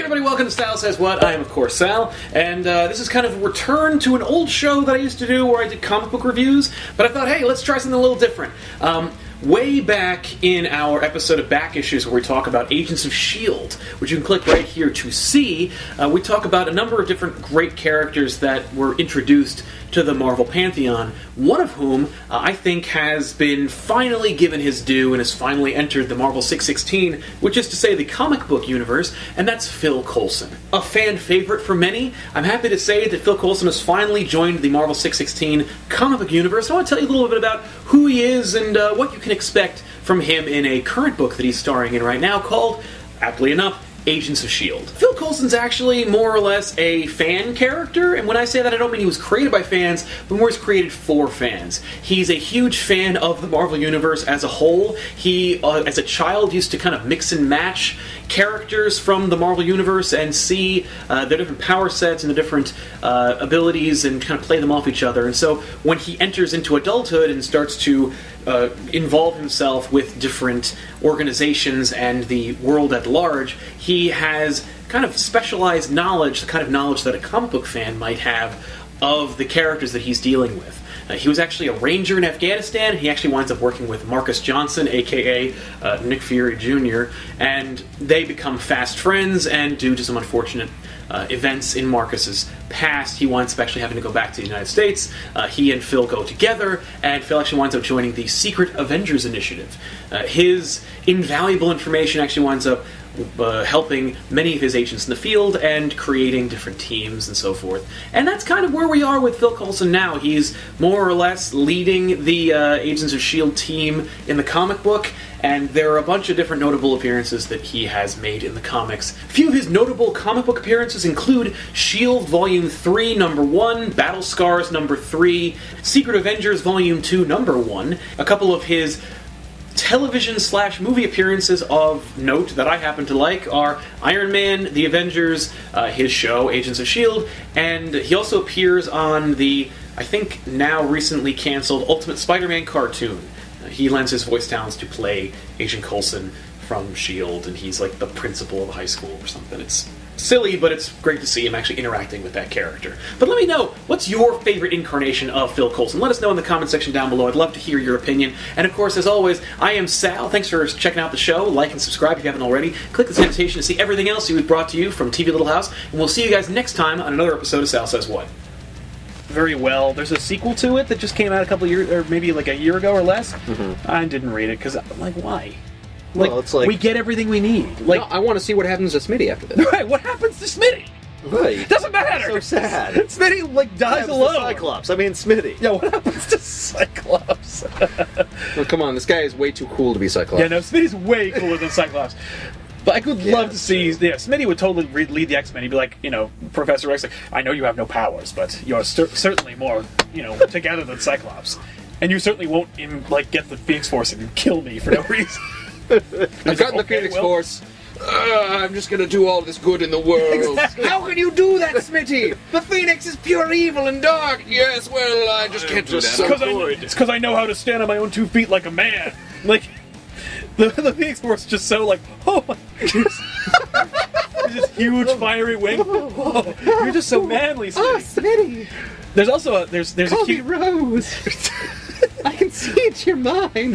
everybody, welcome to Sal Says What. I am, of course, Sal, and this is kind of a return to an old show that I used to do where I did comic book reviews, but I thought, hey, let's try something a little different. Way back in our episode of Back Issues where we talk about Agents of S.H.I.E.L.D., which you can click right here to see, we talk about a number of different great characters that were introduced to the Marvel Pantheon, one of whom I think has been finally given his due and has finally entered the Marvel 616, which is to say the comic book universe, and that's Phil Coulson. A fan favorite for many, I'm happy to say that Phil Coulson has finally joined the Marvel 616 comic book universe. I want to tell you a little bit about who he is and what you can expect from him in a current book that he's starring in right now called, aptly enough, Agents of S.H.I.E.L.D. Phil Coulson's actually more or less a fan character, and when I say that I don't mean he was created by fans, but more he's created for fans. He's a huge fan of the Marvel Universe as a whole. He, as a child, used to kind of mix and match characters from the Marvel Universe and see their different power sets and the different abilities and kind of play them off each other. And so when he enters into adulthood and starts to involve himself with different organizations and the world at large, he has kind of specialized knowledge, the kind of knowledge that a comic book fan might have of the characters that he's dealing with. He was actually a ranger in Afghanistan. He actually winds up working with Marcus Johnson, a.k.a. Nick Fury Jr., and they become fast friends, and due to some unfortunate events in Marcus's past, he winds up actually having to go back to the United States. He and Phil go together, and Phil actually winds up joining the Secret Avengers Initiative. His invaluable information actually winds up helping many of his agents in the field and creating different teams and so forth. And that's kind of where we are with Phil Coulson now. He's more or less leading the Agents of S.H.I.E.L.D. team in the comic book, and there are a bunch of different notable appearances that he has made in the comics. A few of his notable comic book appearances include S.H.I.E.L.D. Volume 3, Number 1, Battle Scars, Number 3, Secret Avengers Volume 2, Number 1, a couple of his television/movie appearances of note that I happen to like are Iron Man, The Avengers, his show, Agents of S.H.I.E.L.D., and he also appears on the, I think, now recently cancelled Ultimate Spider-Man cartoon. He lends his voice talents to play Agent Coulson from S.H.I.E.L.D., and he's like the principal of a high school or something. It's silly, but it's great to see him actually interacting with that character. But let me know, what's your favorite incarnation of Phil Coulson? Let us know in the comment section down below. I'd love to hear your opinion. And of course, as always, I am Sal. Thanks for checking out the show. Like and subscribe if you haven't already. Click this annotation to see everything else we've brought to you from TV Little House. And we'll see you guys next time on another episode of Sal Says What. Very well. There's a sequel to it that just came out a couple of years, or maybe like a year ago or less. I didn't read it because, like, why? Like, well, it's like, we get everything we need. Like, no, I want to see what happens to Smitty after this. Right, what happens to Smitty? Right. Doesn't matter! So sad. Smitty, like, dies alone. Cyclops. I mean, Smitty. Yeah, what happens to Cyclops? Well, come on, this guy is way too cool to be Cyclops. Yeah, no, Smitty's way cooler than Cyclops. But I would love to see, Smitty would totally lead the X-Men. He'd be like, you know, Professor X, like, I know you have no powers, but you're certainly more, you know, together than Cyclops. And you certainly won't, like, get the Phoenix Force and kill me for no reason. I've gotten the Phoenix Force. I'm just gonna do all this good in the world. Exactly. How can you do that, Smitty? The Phoenix is pure evil and dark. Yes, well, I just can't do that. It's because I know how to stand on my own 2 feet like a man. Like, the Phoenix Force is just so like, oh my this huge fiery wing. Oh, you're just so manly, Smitty. Oh, Smitty. There's also there's a cute Rose. I can see it's your mind.